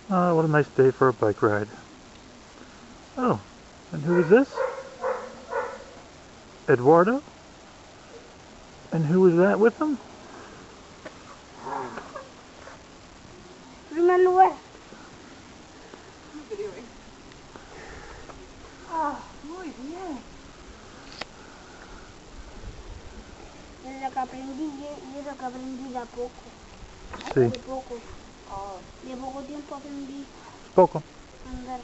What a nice day for a bike ride. Oh, and who is this? Eduardo? And who is that with him? Manuel. Ah, muy bien. Es lo que aprendí y es lo que aprendí de a poco. Sí. De poco. De poco tiempo aprendí Poco. a andar.